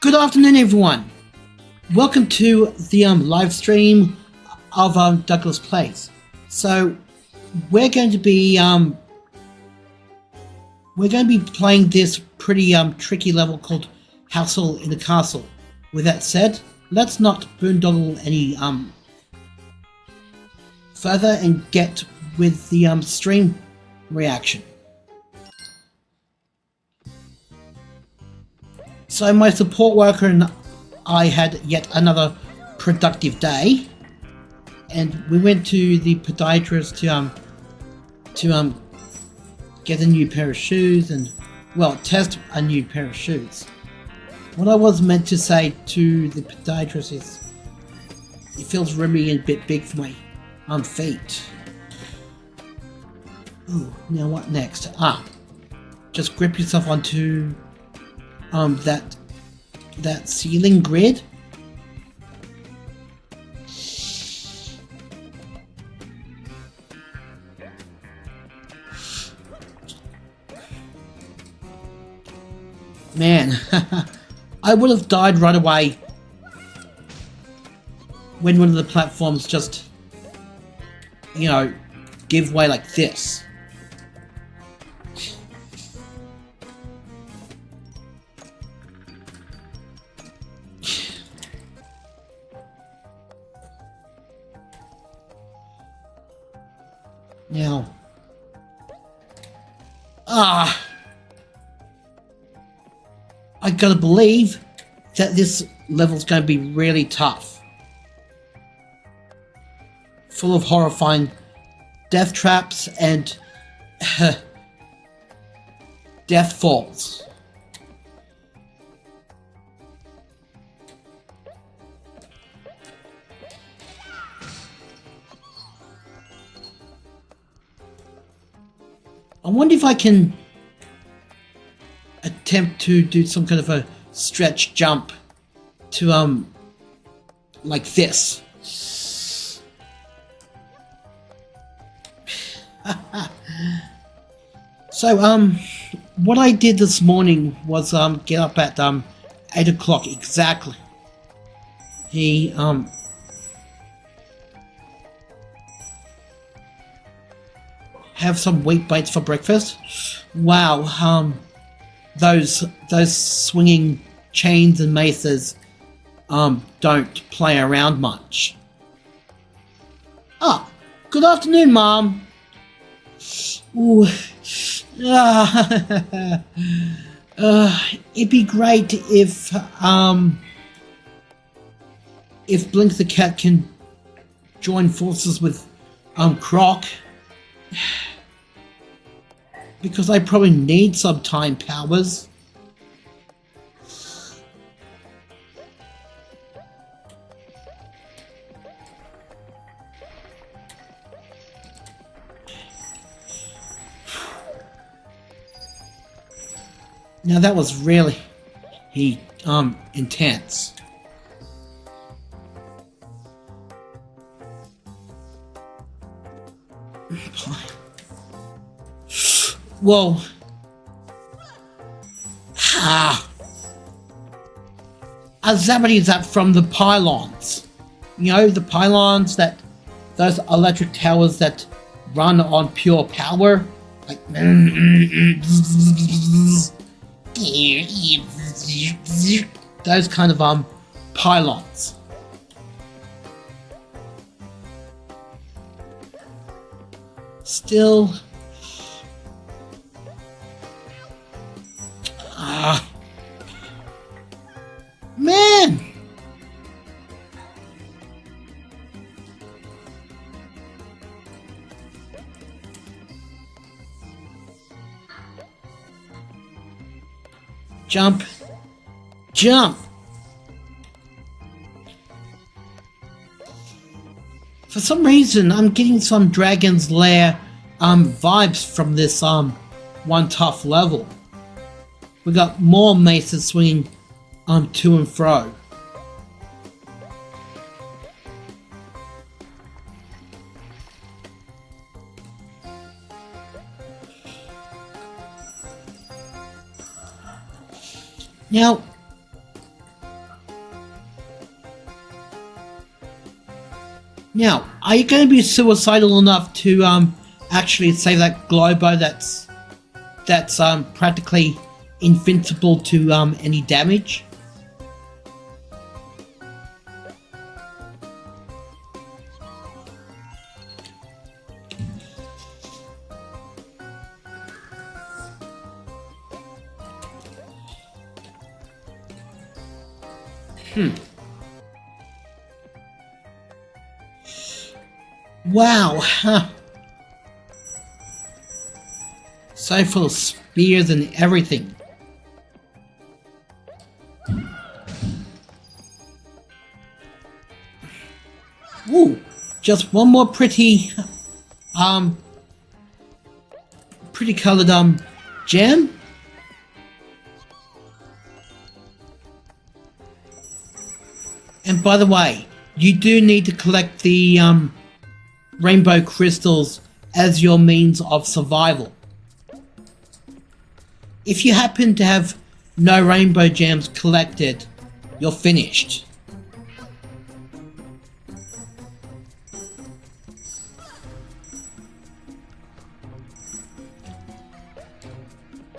Good afternoon, everyone. Welcome to the live stream of Douglas Plays. So we're going to be playing this pretty tricky level called Castle in the Castle. With that said, let's not boondoggle any further and get with the stream reaction. So my support worker and I had yet another productive day, and we went to the podiatrist to get a new pair of shoes and, well, test a new pair of shoes. What I was meant to say to the podiatrist is, it feels roomy and a bit big for my feet. Ooh, now what next? Just grip yourself onto that ceiling grid. Man, I would have died right away when one of the platforms just, give way like this. Now, I gotta believe that this level's gonna be really tough. Full of horrifying death traps and death falls. I wonder if I can attempt to do some kind of a stretch jump to like this. So what I did this morning was get up at 8 o'clock exactly. He have some wheat bites for breakfast. Wow, those swinging chains and maces don't play around much. Good afternoon, Mom. Ooh, it'd be great if Blink the cat can join forces with Croc. Because I probably need some time powers. Now that was really intense. Well, is that from the pylons. You know, the pylons that, those electric towers that run on pure power, like those kind of pylons. Still, man. Jump. Jump. For some reason, I'm getting some Dragon's Lair vibes from this one tough level. We got more maces swinging to and fro. Now, are you going to be suicidal enough to actually save that Globo that's practically invincible to any damage? Wow, so full of spears and everything. Ooh, just one more pretty colored gem. And by the way, you do need to collect the rainbow crystals as your means of survival. If you happen to have no rainbow gems collected, you're finished.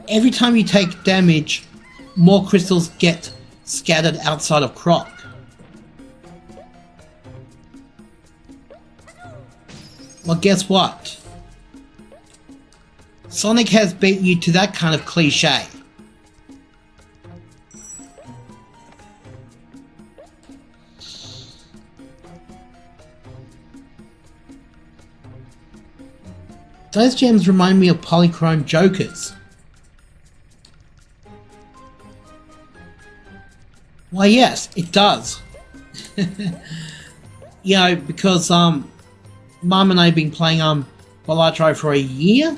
Every time you take damage, more crystals get scattered outside of Croc. Well, guess what? Sonic has beat you to that kind of cliche. Those gems remind me of polychrome jokers. Why, yes, it does. You know, because Mum and I have been playing Balatro for a year.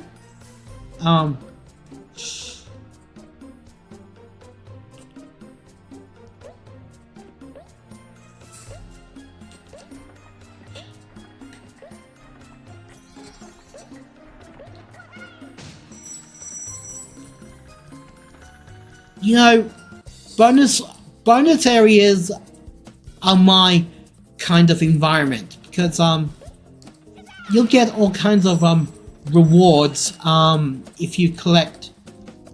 You know, bonus areas are my kind of environment because you'll get all kinds of rewards if you collect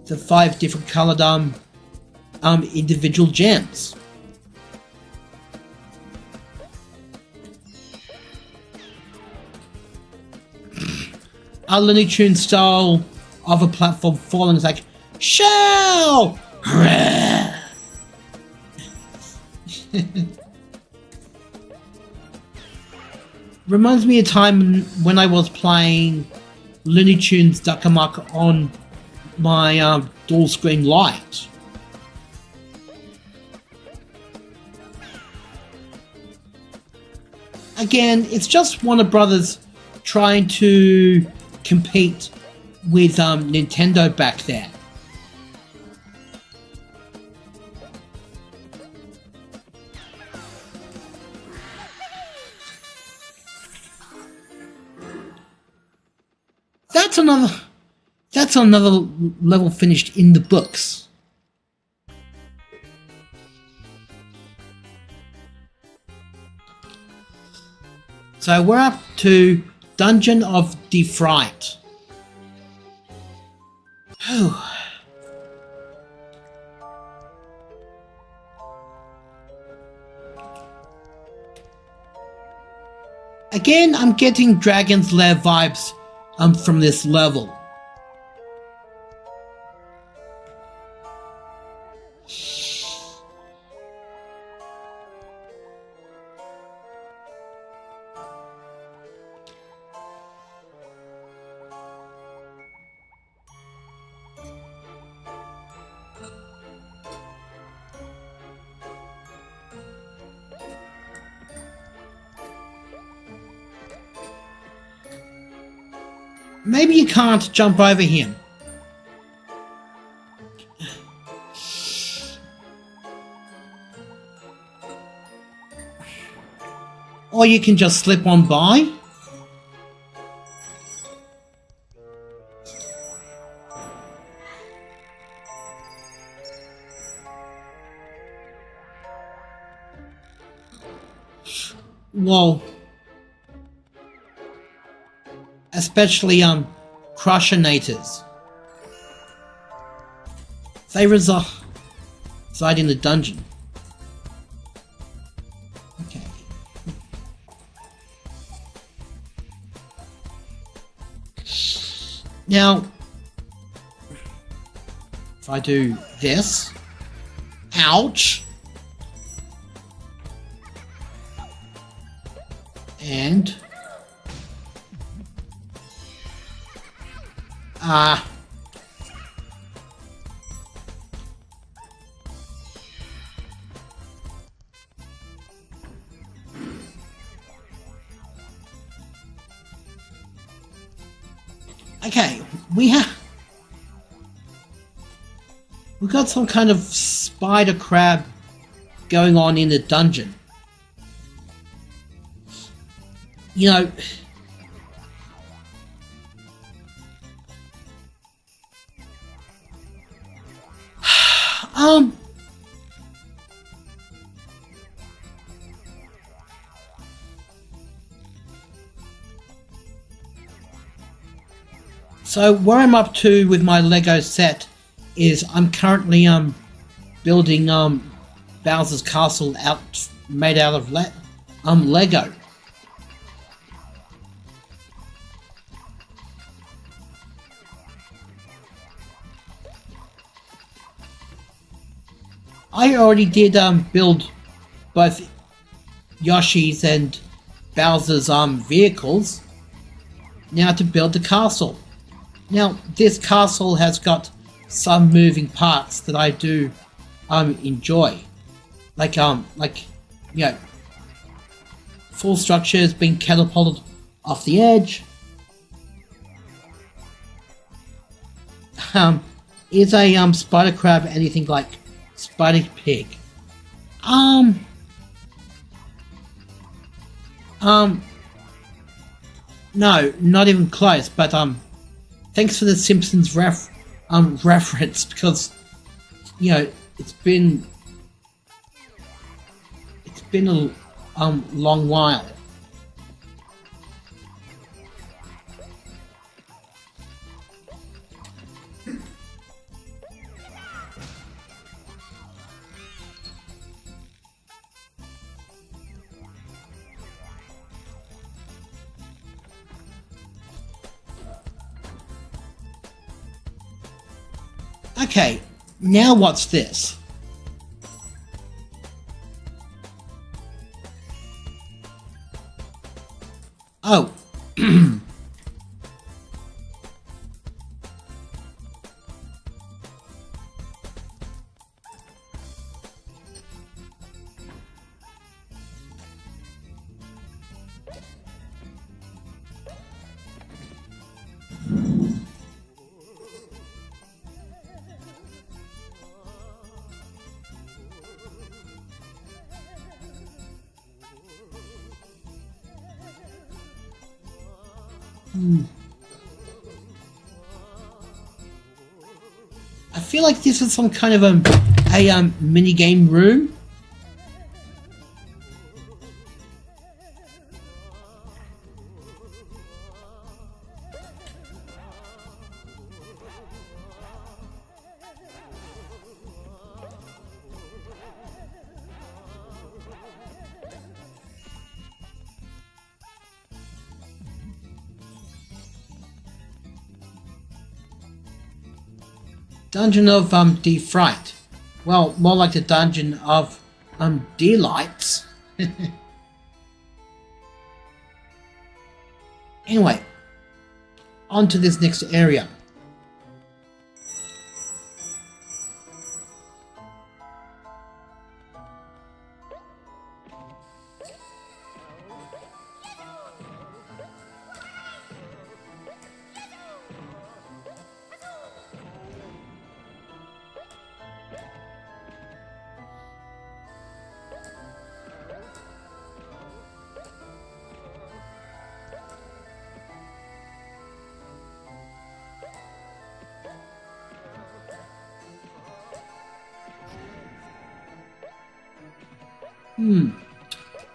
the 5 different colored individual gems. A Looney Tunes style of a platform falling is like, shell! Reminds me of a time when I was playing Looney Tunes Duck Amuck on my dual screen light. Again, it's just Warner Brothers trying to compete with Nintendo back then. that's another level finished in the books. So we're up to Dungeon of Defright. Again, I'm getting Dragon's Lair vibes from this level. Maybe you can't jump over him. Or you can just slip on by. Whoa. Especially Crushionators. They reside in the dungeon. Okay. Now, if I do this, ouch, and okay, we got some kind of spider crab going on in the dungeon. You know, so where I'm up to with my Lego set is I'm currently building Bowser's castle made out of Lego. I already did build both Yoshi's and Bowser's vehicles. Now to build the castle. Now this castle has got some moving parts that I do enjoy. Like you know, full structures being catapulted off the edge. Is a spider crab anything like Spider Pig? No, not even close, but thanks for the Simpsons reference, because you know it's been a long while. Okay, now what's this? Oh. feel like this is some kind of a mini game room. Dungeon of Defright. Well, more like the dungeon of delights. Anyway, on to this next area.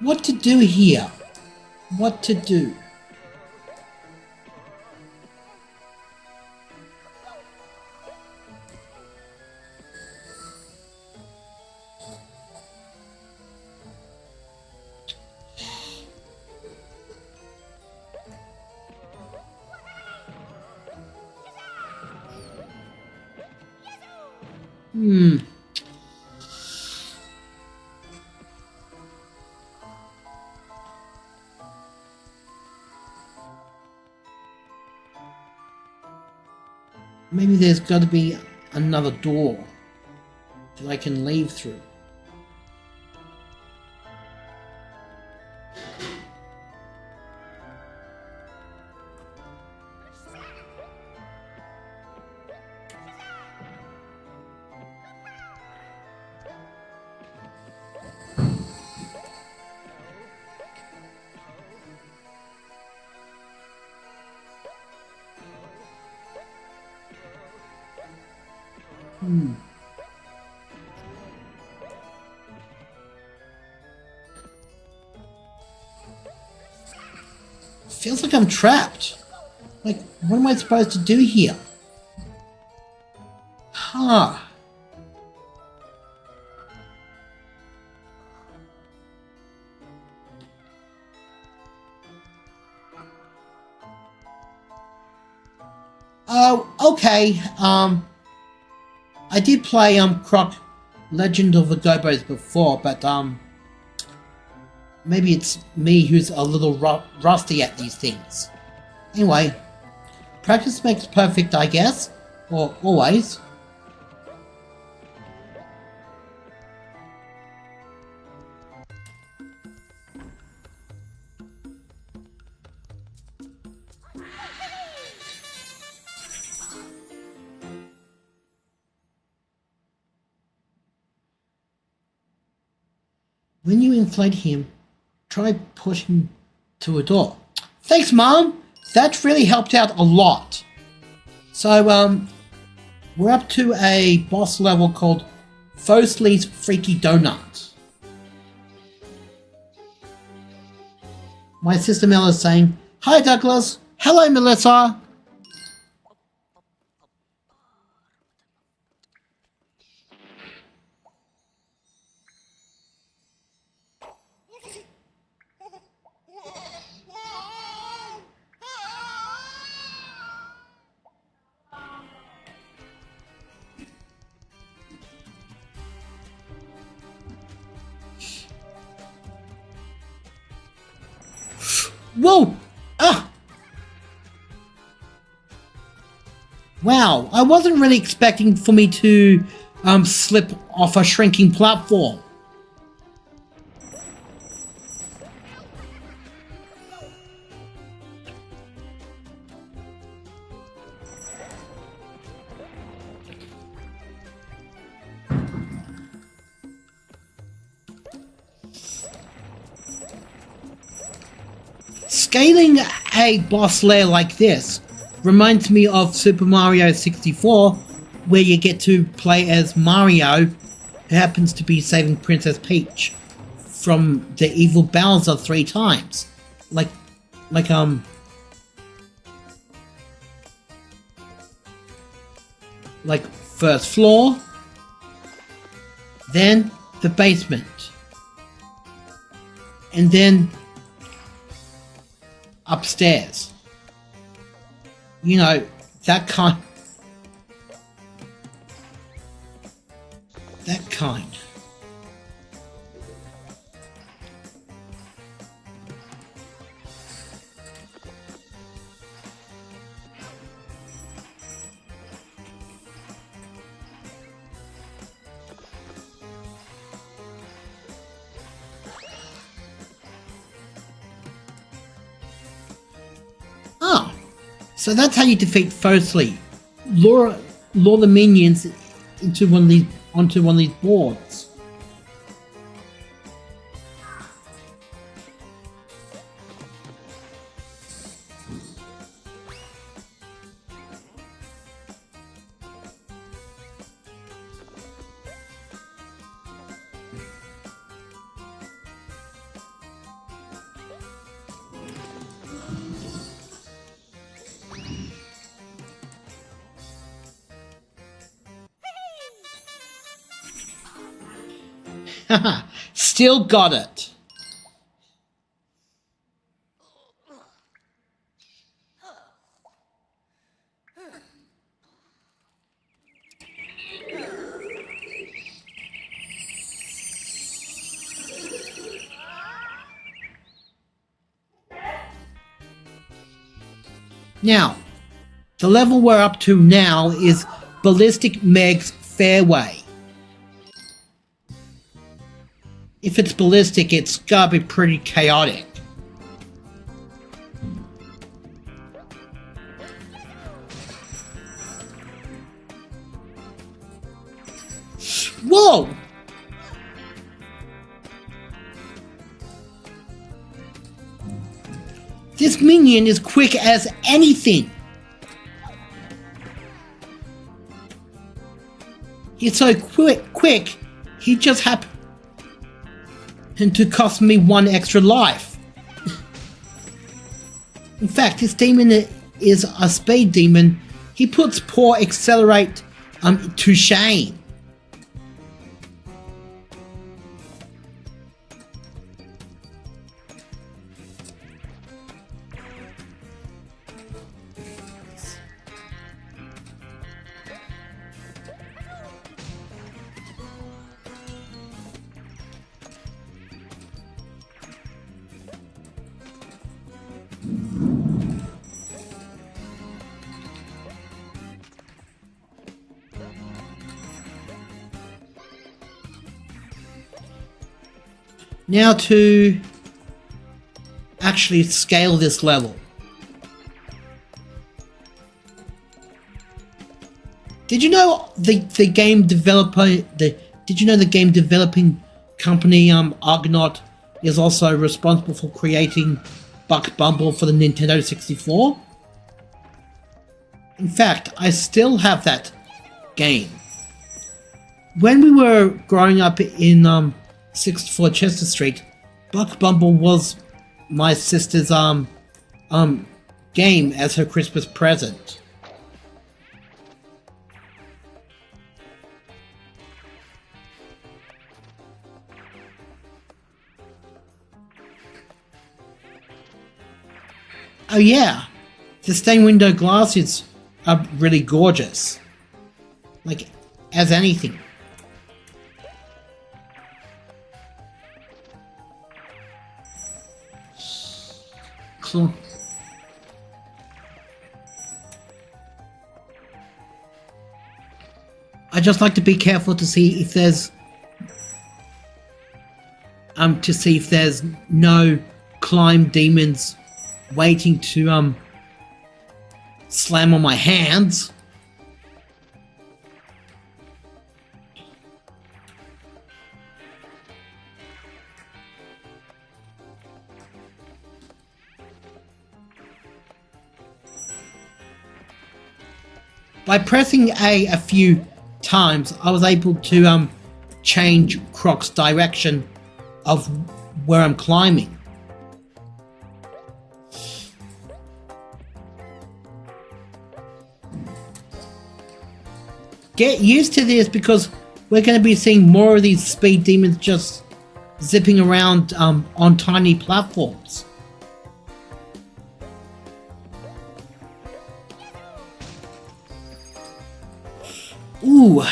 What to do here? What to do? Maybe there's got to be another door that I can leave through. Feels like I'm trapped. Like, what am I supposed to do here? Huh. Oh, okay. I did play Croc Legend of the Gobbos before, but maybe it's me who's a little rusty at these things. Anyway, practice makes perfect, I guess. Or always. When you inflate him, try pushing to a door. Thanks, Mom! That's really helped out a lot. So, we're up to a boss level called Fosley's Freaky Donut. My sister Mel is saying, "Hi, Douglas." "Hello, Melissa." Whoa! Ah! Wow, I wasn't really expecting for me to slip off a shrinking platform. Scaling a boss lair like this reminds me of Super Mario 64, where you get to play as Mario, who happens to be saving Princess Peach from the evil Bowser 3 times. Like first floor, then the basement, and then upstairs. You know, that kind. Oh, so that's how you defeat Firstly. Lure the minions onto one of these boards. Still got it. Now, the level we're up to now is Ballistic Meg's Fairway. If it's ballistic, it's gotta be pretty chaotic. Whoa! This minion is quick as anything. He's so quick, he just happened to cost me 1 extra life. In fact, this demon is a speed demon. He puts poor Accelerate to shame. Now to actually scale this level. Did you know the game developing company Argonaut is also responsible for creating Buck Bumble for the Nintendo 64? In fact, I still have that game. When we were growing up in 64 Chester Street, Buck Bumble was my sister's game as her Christmas present. Oh yeah, the stained window glasses are really gorgeous. Like, as anything. I just like to be careful to see if there's no climb demons waiting to slam on my hands. by pressing A few times, I was able to change Croc's direction of where I'm climbing. Get used to this because we're going to be seeing more of these speed demons just zipping around on tiny platforms. Ooh,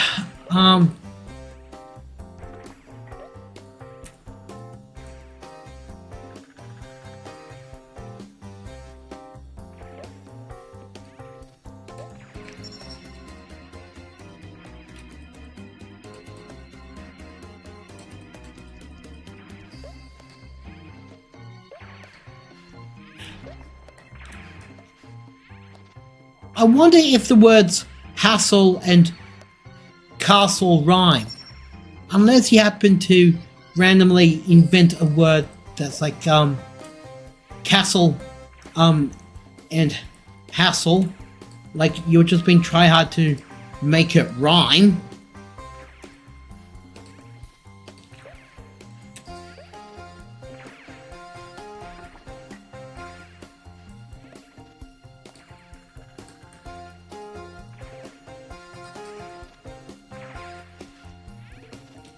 I wonder if the words hassle and castle rhyme, unless you happen to randomly invent a word that's like castle and hassle, like you're just being try hard to make it rhyme.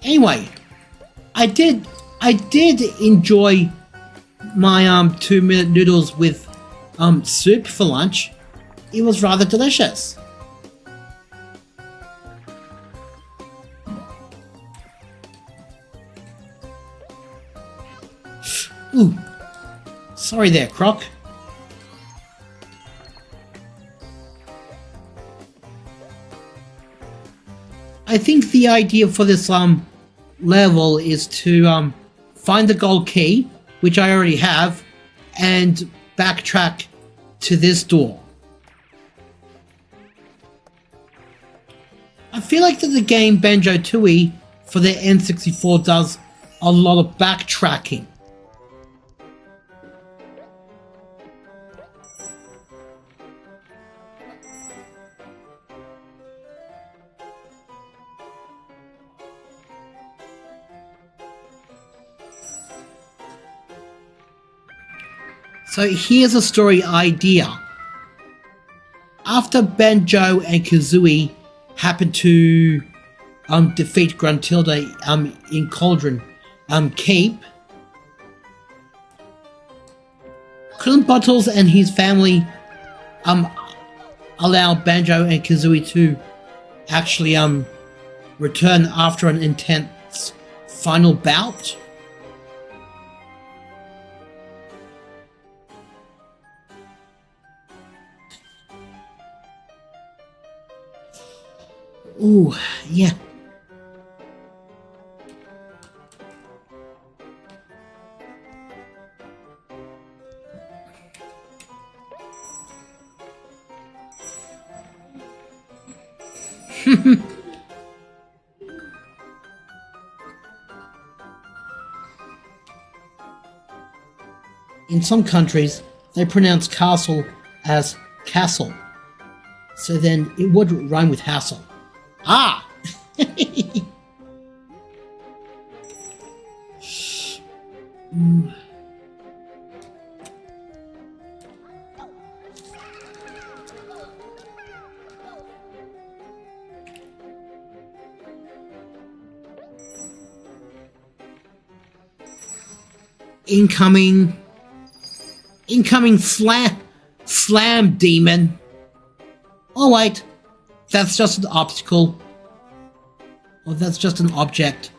Anyway, I did enjoy my 2-minute noodles with soup for lunch. It was rather delicious. Ooh, sorry there, Croc. I think the idea for this level is to find the gold key, which I already have, and backtrack to this door. I feel like that the game Banjo-Tooie for the N64 does a lot of backtracking. So here's a story idea. After Banjo and Kazooie happen to defeat Gruntilda in Cauldron Keep, Bottles and his family allow Banjo and Kazooie to actually return after an intense final bout. Ooh, yeah. In some countries, they pronounce castle as castle, so then it would rhyme with hassle. Ah! Incoming slam demon. Oh wait, that's just an obstacle. Or that's just an object.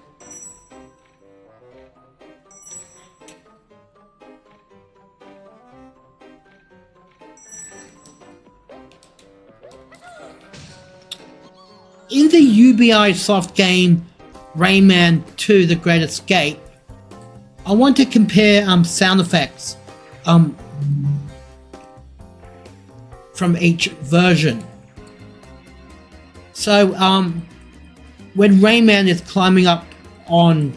In the Ubisoft game Rayman 2: The Great Escape, I want to compare sound effects from each version. So when Rayman is climbing up on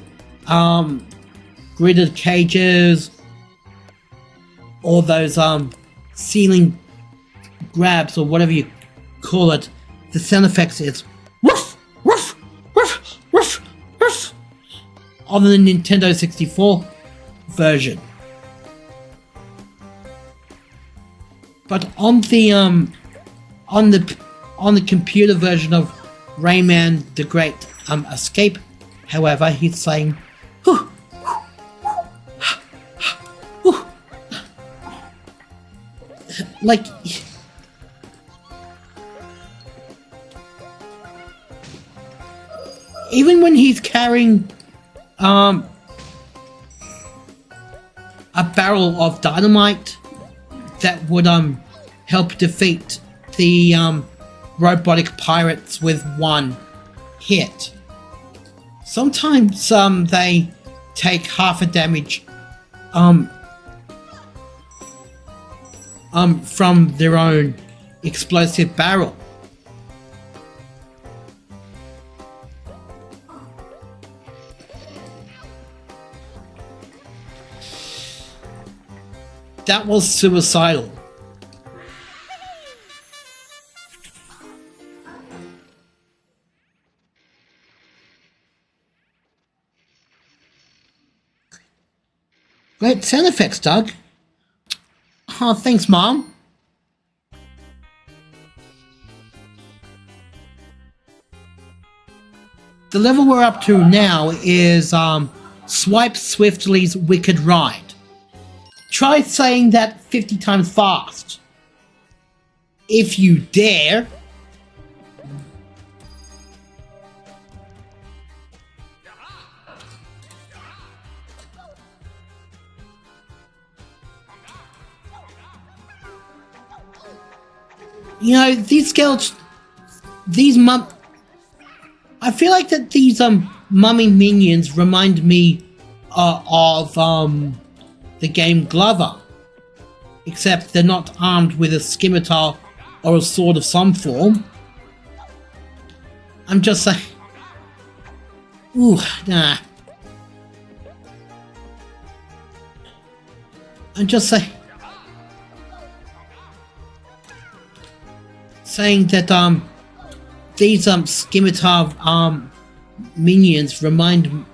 gridded cages or those ceiling grabs or whatever you call it, the sound effects is woof, woof, woof, woof, woof on the Nintendo 64 version. But on the computer version of Rayman the Great Escape, however, he's saying, whew, whew, like, even when he's carrying a barrel of dynamite that would help defeat the robotic pirates with one hit. Sometimes they take half a damage from their own explosive barrel. That was suicidal. Great sound effects, Doug. Oh, thanks, Mom. The level we're up to now is Swipe Swiftly's Wicked Ride. Try saying that 50 times fast. If you dare. You know, these skeletons, I feel like that these mummy minions remind me of the game Glover, except they're not armed with a scimitar or a sword of some form. I'm just saying. Ooh, nah. I'm just saying that these scimitar minions remind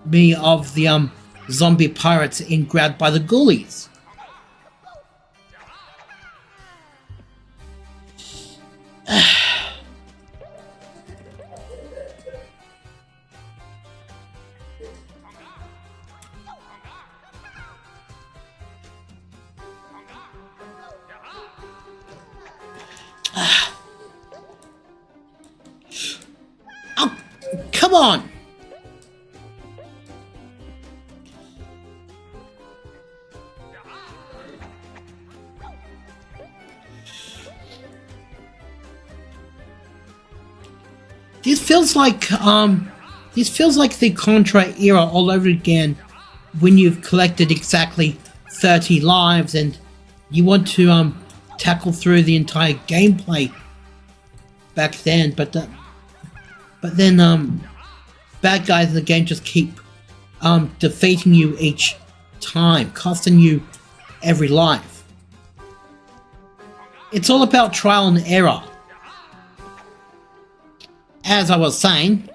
me of the zombie pirates in Grabbed by the Ghoulies. Oh, come on! This feels like the Contra era all over again, when you've collected exactly 30 lives and you want to tackle through the entire gameplay back then, but then bad guys in the game just keep defeating you each time, costing you every life. It's all about trial and error. As I was saying,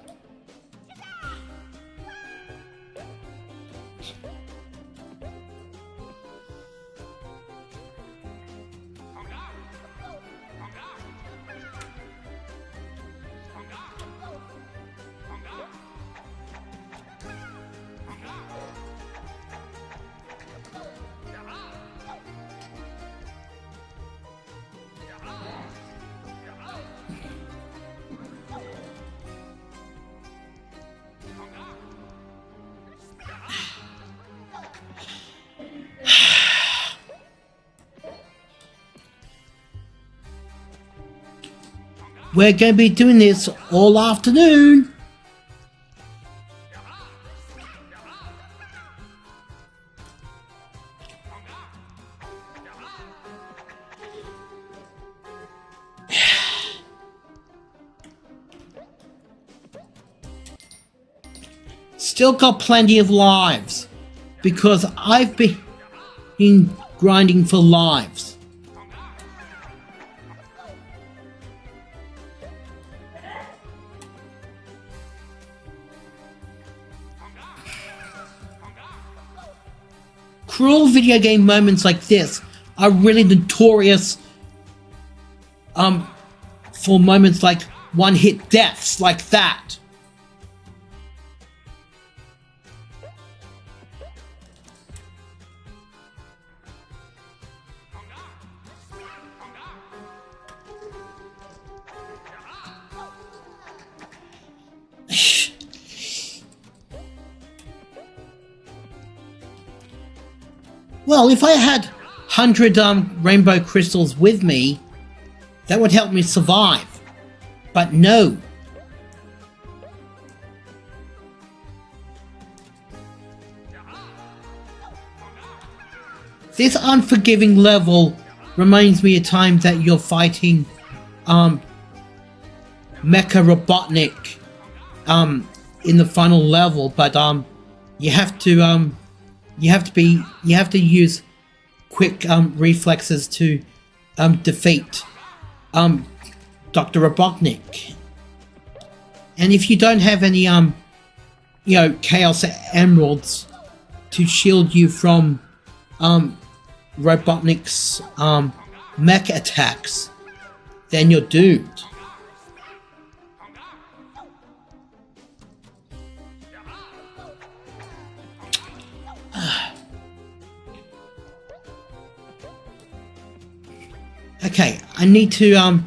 we're going to be doing this all afternoon. Still got plenty of lives, because I've been grinding for lives. cruel video game moments like this are really notorious for moments like one-hit deaths like that. Well, if I had 100 rainbow crystals with me, that would help me survive. But no. This unforgiving level reminds me of times that you're fighting Mecha Robotnik in the final level, but you have to use quick reflexes to defeat Dr. Robotnik. And if you don't have any Chaos Emeralds to shield you from Robotnik's mech attacks, then you're doomed. Okay, I need to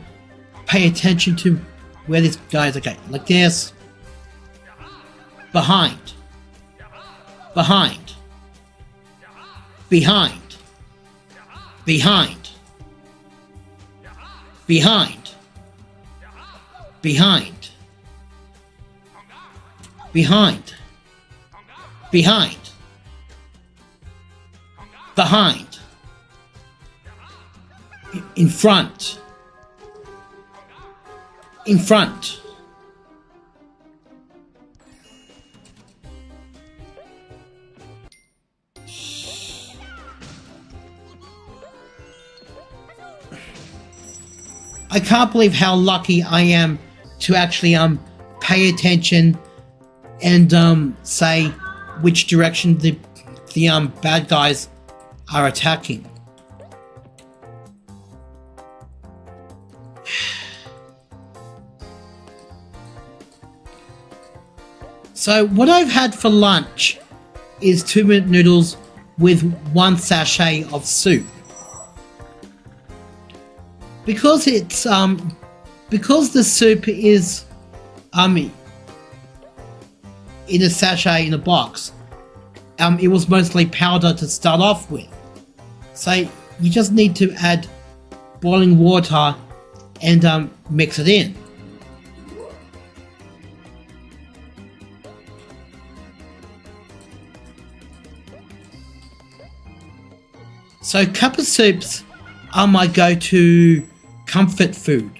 pay attention to where this guy's. Okay, like this. Behind. Behind. Behind. Behind. Behind. Behind. Behind. Behind. Behind. In front. In front. I can't believe how lucky I am to actually pay attention and say which direction the bad guys are attacking. So what I've had for lunch is 2-minute noodles with 1 sachet of soup. Because it's because the soup is in a sachet in a box, it was mostly powder to start off with. So you just need to add boiling water and mix it in. So cup of soups are my go-to comfort food.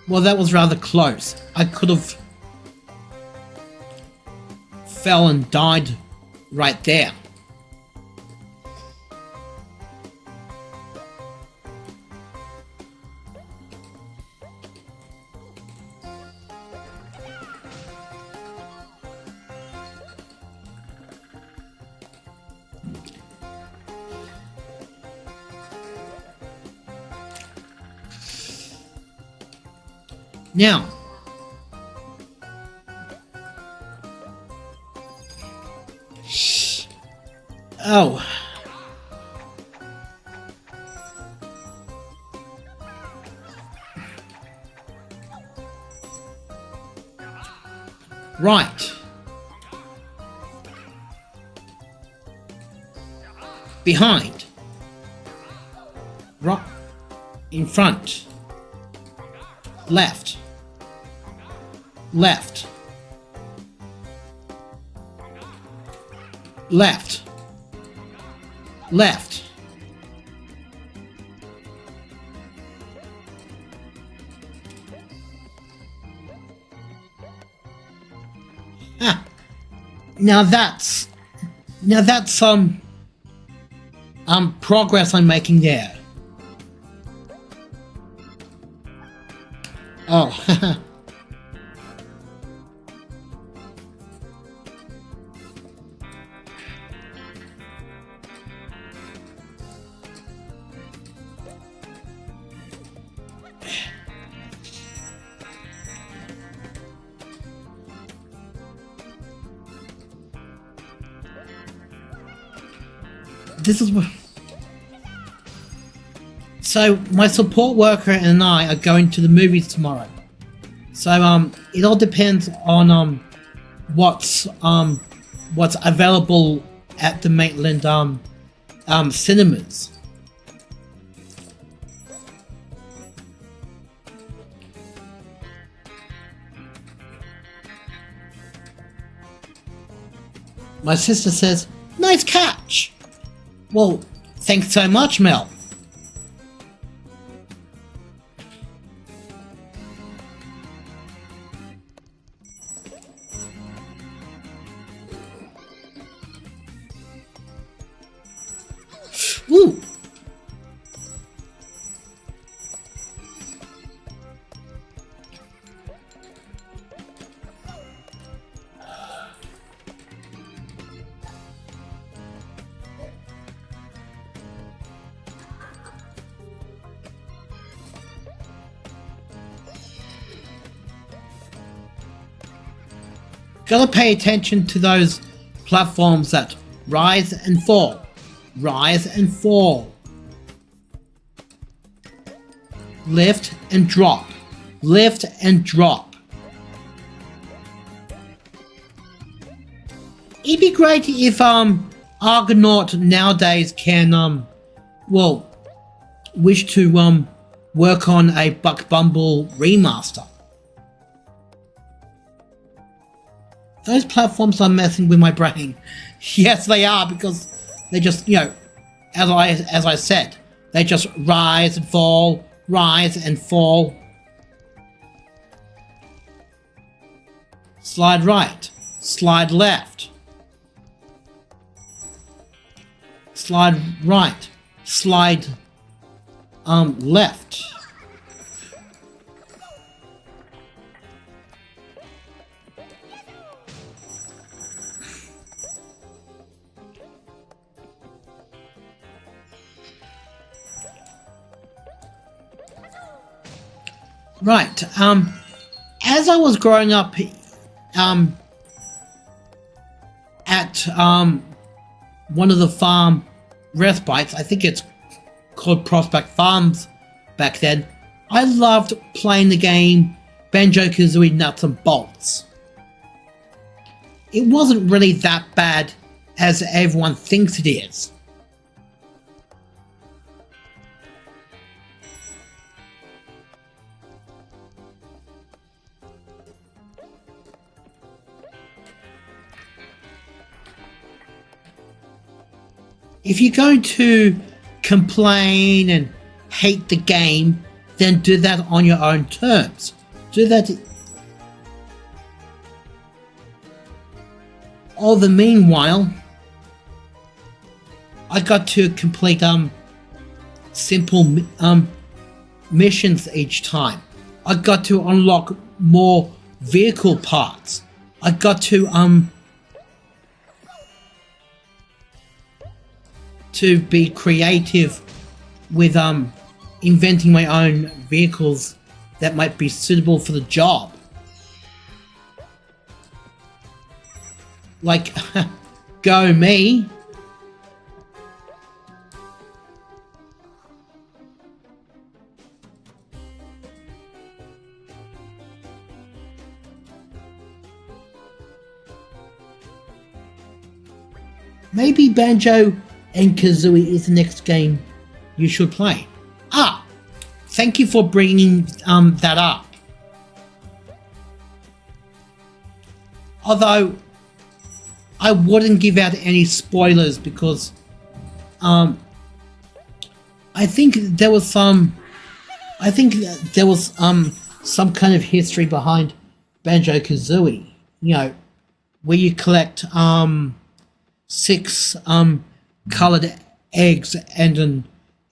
Well, that was rather close. I could have fell and died right there. Now, oh, right, behind, right, in front, left, left, left, left, ah, now that's progress I'm making there. Oh, this is what. So my support worker and I are going to the movies tomorrow. So it all depends on what's available at the Maitland cinemas. My sister says, "Nice catch." Well, thanks so much, Mel. Ooh. Gotta pay attention to those platforms that rise and fall. Rise and fall. Lift and drop. Lift and drop. It'd be great if Argonaut nowadays can wish to work on a Buck Bumble remaster. Those platforms are messing with my brain. Yes, they are, because they just, as I said, they just rise and fall, rise and fall. Slide right, slide left. Slide right, slide left. Right, as I was growing up at one of the farm respites, I think it's called Prospect Farms back then, I loved playing the game Banjo-Kazooie Nuts and Bolts. It wasn't really that bad as everyone thinks it is. If you're going to complain and hate the game, then do that on your own terms. Do that. All the meanwhile, I got to complete simple missions each time. I got to unlock more vehicle parts. I got to be creative with inventing my own vehicles that might be suitable for the job. Like, go me. Maybe Banjo and Kazooie is the next game you should play. Thank you for bringing that up. Although I wouldn't give out any spoilers because I think there was some kind of history behind Banjo-Kazooie, where you collect 6 colored eggs and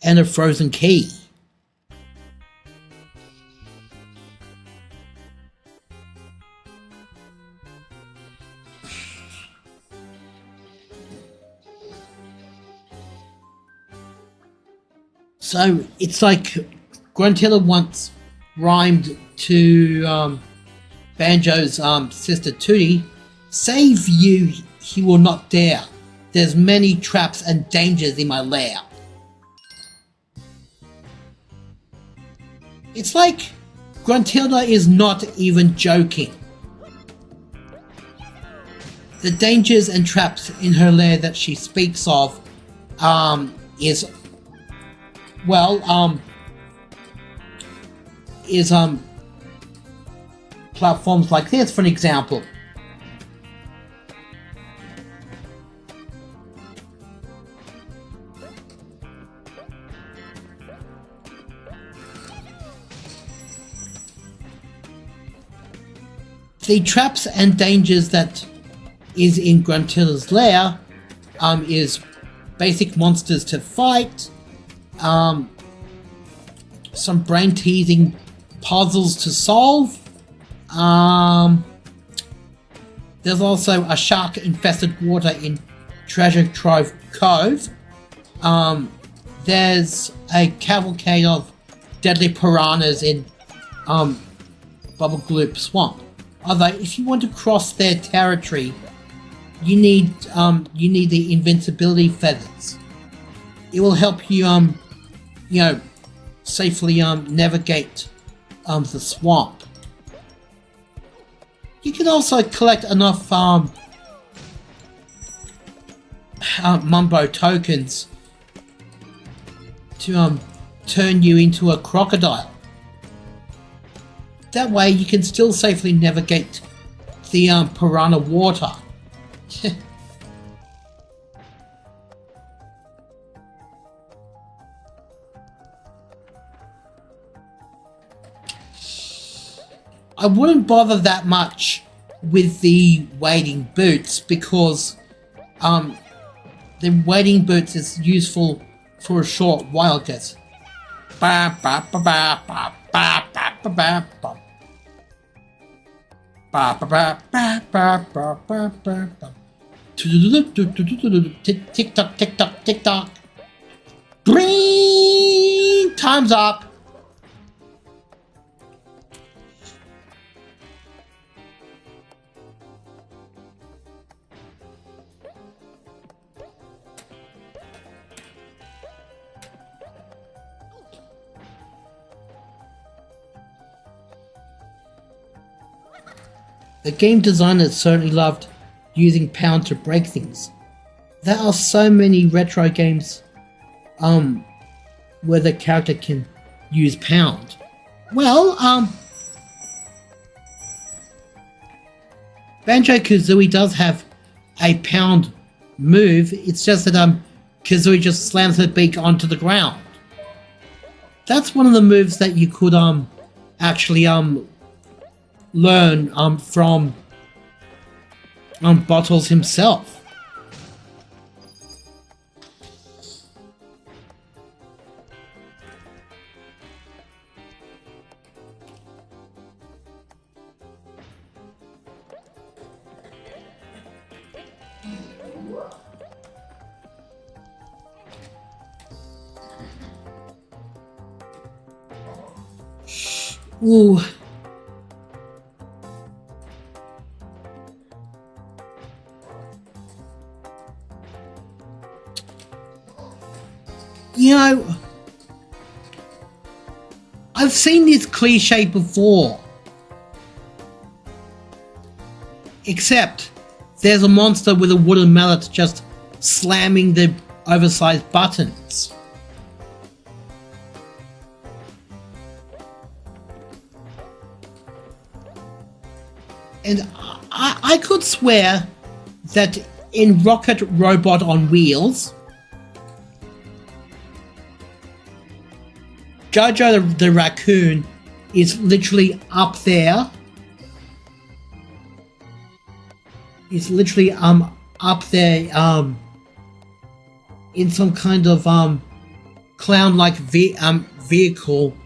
a frozen key. So it's like Gruntilla once rhymed to Banjo's sister Tootie, "Save you, he will not dare. there's many traps and dangers in my lair. It's like Gruntilda is not even joking. The dangers and traps in her lair that she speaks of is platforms like this, for an example. The traps and dangers that is in Gruntilda's lair is basic monsters to fight, some brain-teasing puzzles to solve. There's also a shark-infested water in Treasure Trove Cove. There's a cavalcade of deadly piranhas in Bubble Gloop Swamp. Although, if you want to cross their territory, you need the invincibility feathers. It will help you safely navigate the swamp. You can also collect enough Mumbo tokens to turn you into a crocodile. That way you can still safely navigate the piranha water. I wouldn't bother that much with the wading boots because the wading boots is useful for a short while. Guess. Tick tock, tick tock, tick tock. Bring! Time's up. The game designers certainly loved using pound to break things. There are so many retro games where the character can use pound. Well, Banjo-Kazooie does have a pound move. It's just that Kazooie just slams her beak onto the ground. That's one of the moves that you could actually learn from Bottles himself. Ooh. You know, I've seen this cliche before. Except, there's a monster with a wooden mallet just slamming the oversized buttons. And I could swear that in Rocket Robot on Wheels, Jojo the raccoon is literally up there. He's literally up there in some kind of clown-like vehicle,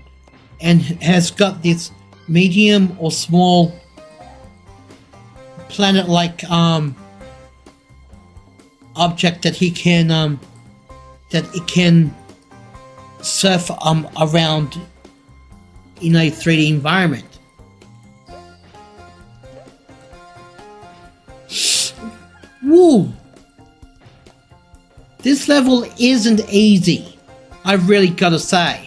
and has got this medium or small planet-like object that he can that it can surf around in a 3D environment. Woo! This level isn't easy, I've really got to say.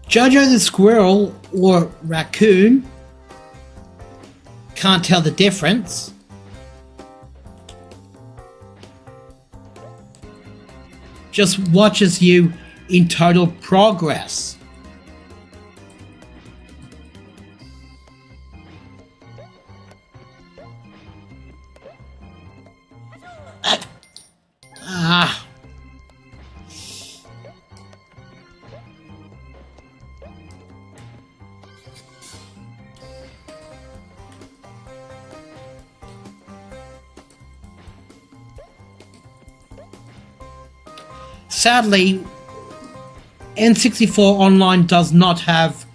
Jojo the squirrel or raccoon can't tell the difference. Just watches you in total progress. Ah. Sadly, N64 Online does not have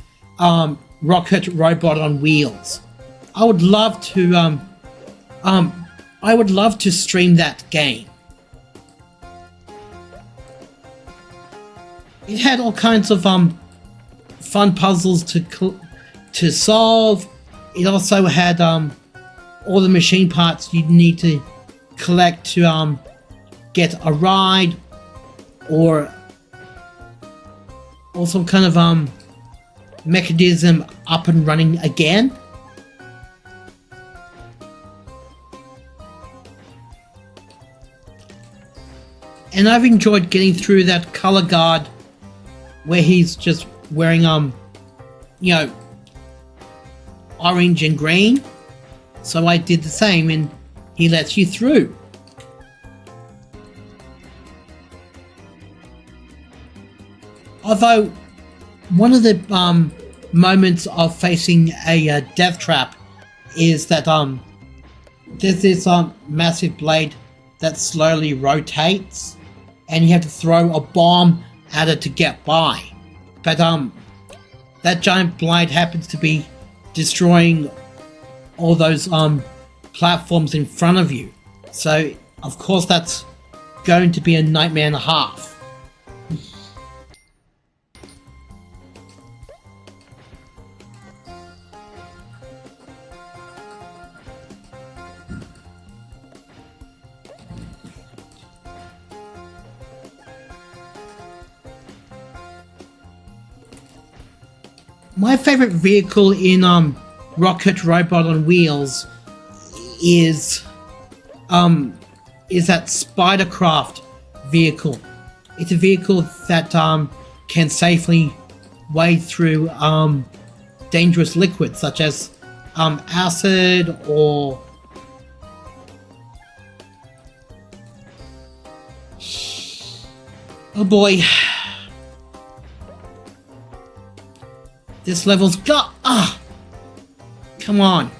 Rocket Robot on Wheels. I would love to stream that game. It had all kinds of fun puzzles to solve. It also had all the machine parts you'd need to collect to get a ride or some kind of mechanism up and running again. And I've enjoyed getting through that color guard where he's just wearing you know, orange and green. So I did the same and he lets you through. Although, one of the moments of facing a death trap is that there's this massive blade that slowly rotates, and you have to throw a bomb at it to get by. But that giant blade happens to be destroying all those platforms in front of you. So, of course, that's going to be a nightmare and a half. My favorite vehicle in Rocket Robot on Wheels is that Spidercraft vehicle. It's a vehicle that can safely wade through dangerous liquids such as acid or oh boy. This level's got come on.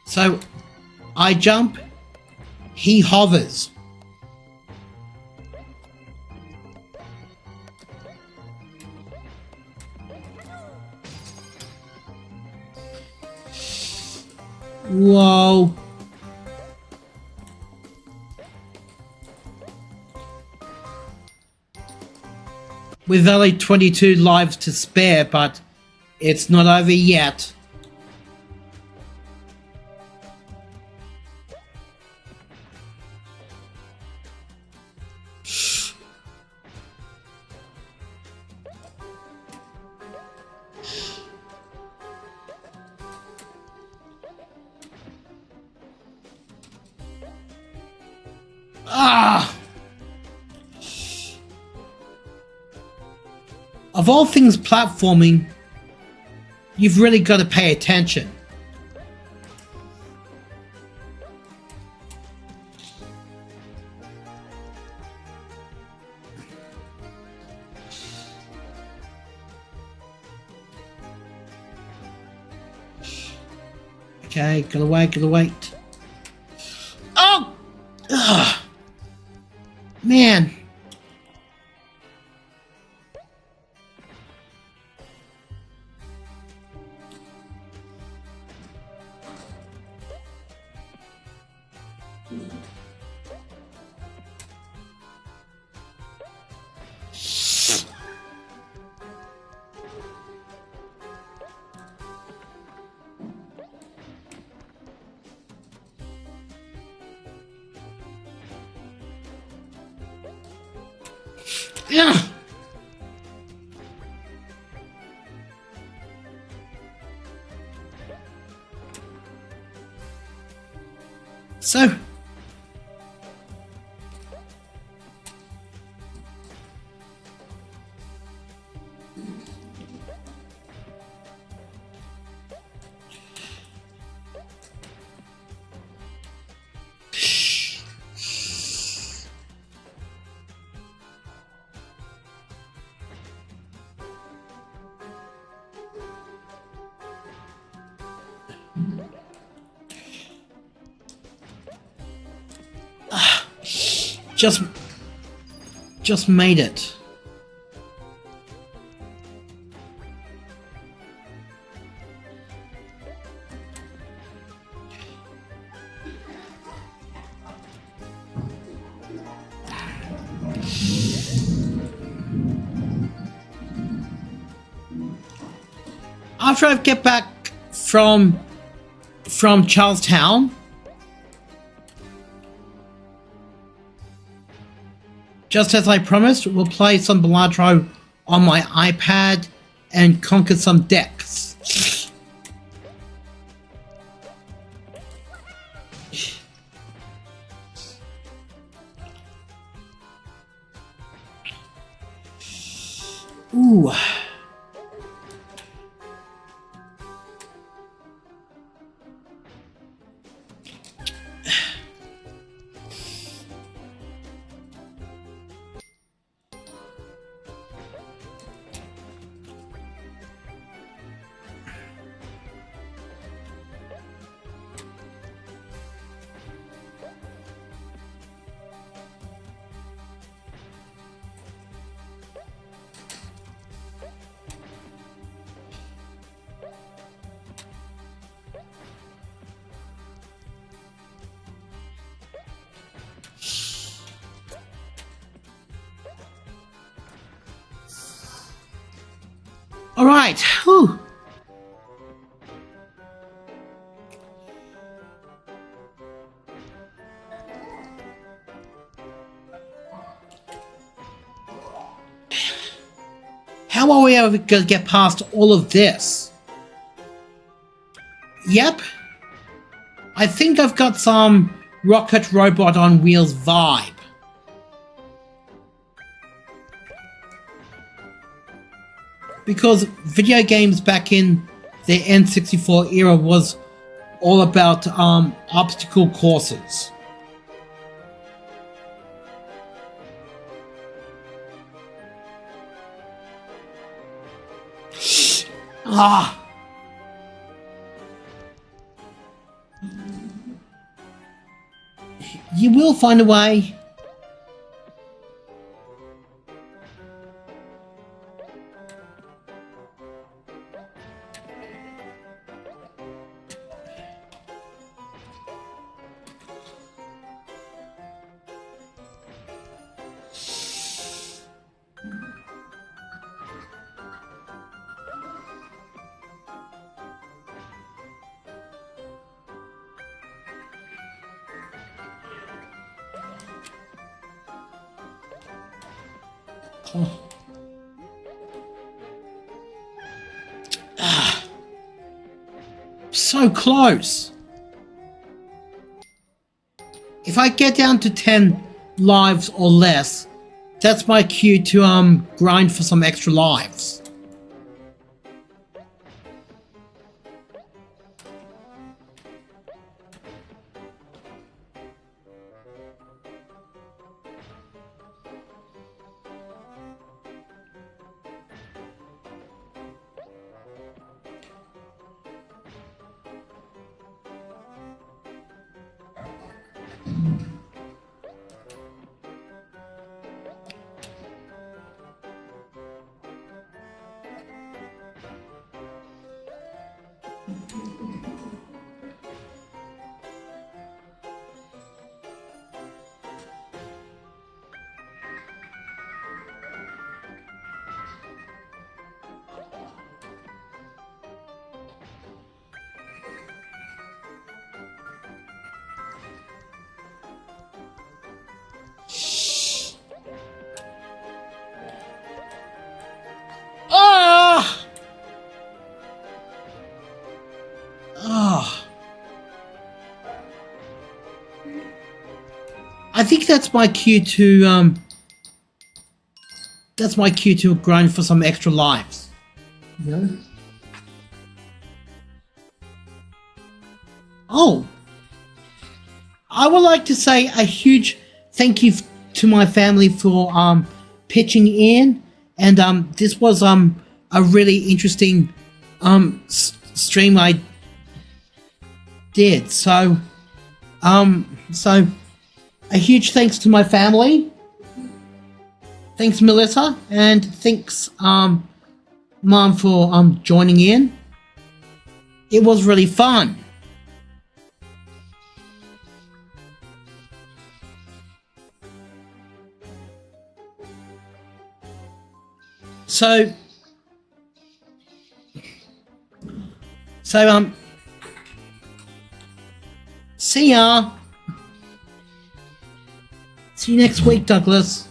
So I jump, he hovers. Whoa. With only 22 lives to spare, but it's not over yet. Of all things platforming, you've really got to pay attention. Okay, gotta wait. Oh! Ugh. Man. Yeah. So. Just made it. After I get back from Charlestown, just as I promised, we'll play some Balatro on my iPad and conquer some decks. Ooh. All right. Whew. How are we ever going to get past all of this? Yep. I think I've got some rocket robot on wheels vibe. Because video games back in the N64 era was all about obstacle courses. Ah. You will find a way. So close. If I get down to 10 lives or less, that's my cue to grind for some extra lives. Ah! Ah! I think that's my cue to that's my cue to grind for some extra lives. You know? Oh, I would like to say a huge thank you to my family for pitching in, and this was a really interesting stream I did. So so a huge thanks to my family. Thanks Melissa, and thanks Mom for joining in. It was really fun. So see ya. See you next week, Douglas.